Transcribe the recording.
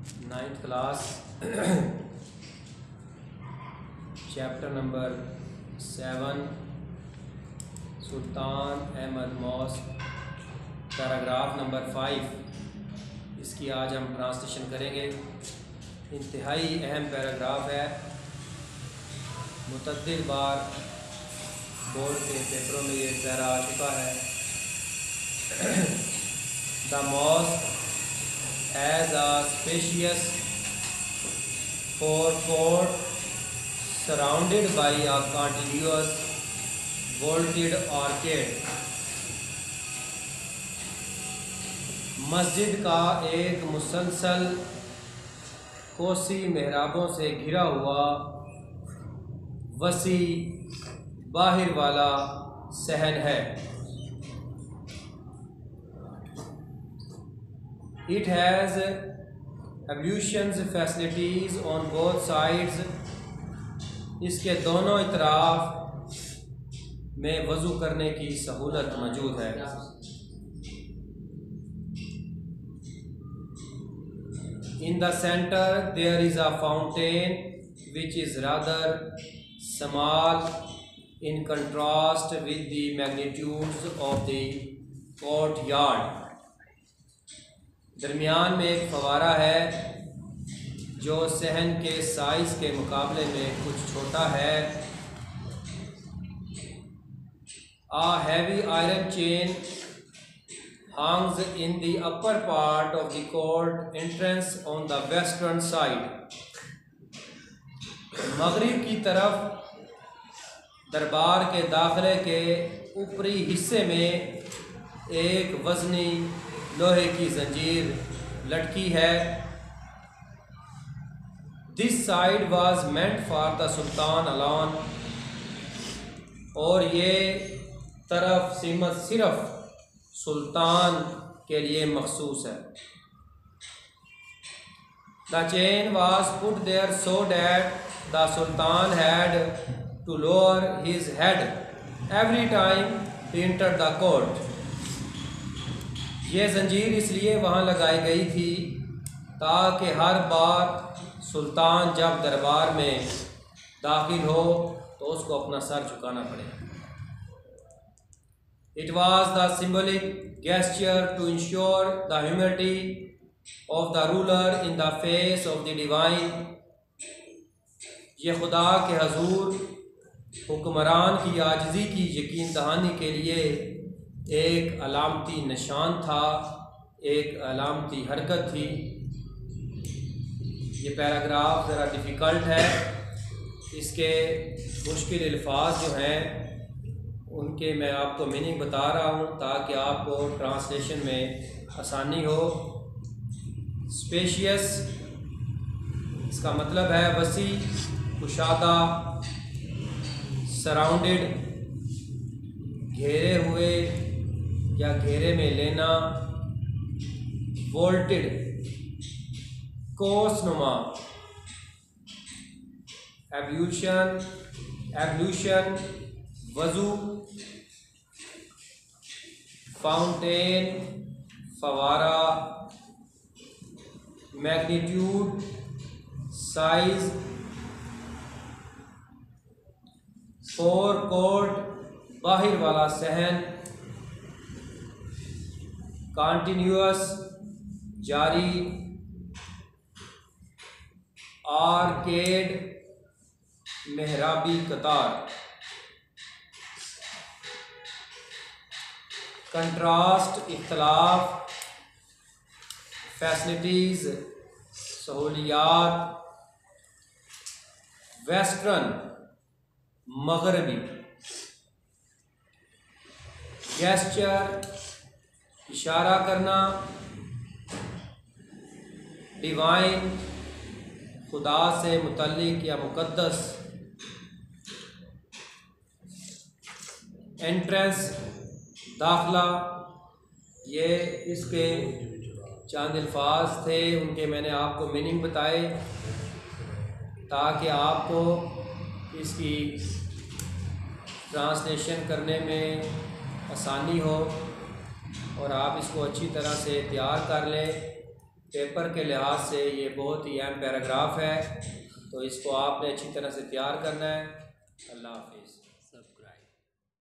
9th class chapter number 7 सुल्तान Ahmad mask paragraph number 5। इसकी आज हम ट्रांसलेशन करेंगे। इंतहाई अहम पैराग्राफ है, मुतअद्दिद बार बोर्ड के पेपरों में ये पैरा आ चुका है। The mosque has a spacious forecourt surrounded by a continuous vaulted arcade। मस्जिद का एक मुसलसल कोसी मेहराबों से घिरा हुआ वसी बाहिर वाला सहन है। It has ablutions facilities on both sides। इसके दोनों इतराफ में वज़ू करने की सहूलत मौजूद है। In the center there is a fountain which is rather small in contrast with the magnitudes of the courtyard। दरमियान में एक फवारा है जो सहन के साइज़ के मुकाबले में कुछ छोटा है। A heavy iron chain hangs in the upper part of the court entrance on the western side। मगरिब की तरफ दरबार के दाखिले के ऊपरी हिस्से में एक वज़नी लोहे की जंजीर लटकी है। This side was meant for the sultan alone. और ये तरफ सीमत सिर्फ सुल्तान के लिए मखसूस है। The chain was put there so that the sultan had to lower his head every time he entered the court. ये जंजीर इसलिए वहाँ लगाई गई थी ताकि हर बार सुल्तान जब दरबार में दाखिल हो तो उसको अपना सर झुकाना पड़े। It was the symbolic gesture to ensure the humility of the ruler in the face of the divine. ये खुदा के हजूर हुक्मरान की आजिज़ी की यकीन दहानी के लिए एक अलामती निशान था, एक अलामती हरकत थी। ये पैराग्राफ ज़रा डिफ़िकल्ट है। इसके मुश्किल अल्फाज जो हैं उनके मैं आपको मीनिंग बता रहा हूँ ताकि आपको ट्रांसलेशन में आसानी हो। स्पेशियस इसका मतलब है वसी, कुशादा, सराउंडेड घेरे हुए या घेरे में लेना, वोल्टेड कोसनुमा, एब्ल्यूशन वज़ू, फाउंटेन फवारा, मैग्नीट्यूड साइज, फोर कोर्ट बाहिर वाला सहन, कॉन्टिन्यूअस जारी, आर्केड मेहराबी कतार, कंट्रास्ट इख्तलाफ, फैसिलिटीज़ सहूलियात, वेस्टर्न मगरबी, गेस्चर इशारा करना, डिवाइन खुदा से मुतल्लिक या मुकद्दस, एंट्रेंस दाखला। ये इसके चंद अल्फाज थे, उनके मैंने आपको मीनिंग बताए ताकि आपको इसकी ट्रांसलेशन करने में आसानी हो और आप इसको अच्छी तरह से तैयार कर लें। पेपर के लिहाज से ये बहुत ही अहम पैराग्राफ है, तो इसको आपने अच्छी तरह से तैयार करना है। अल्लाह हाफिज़।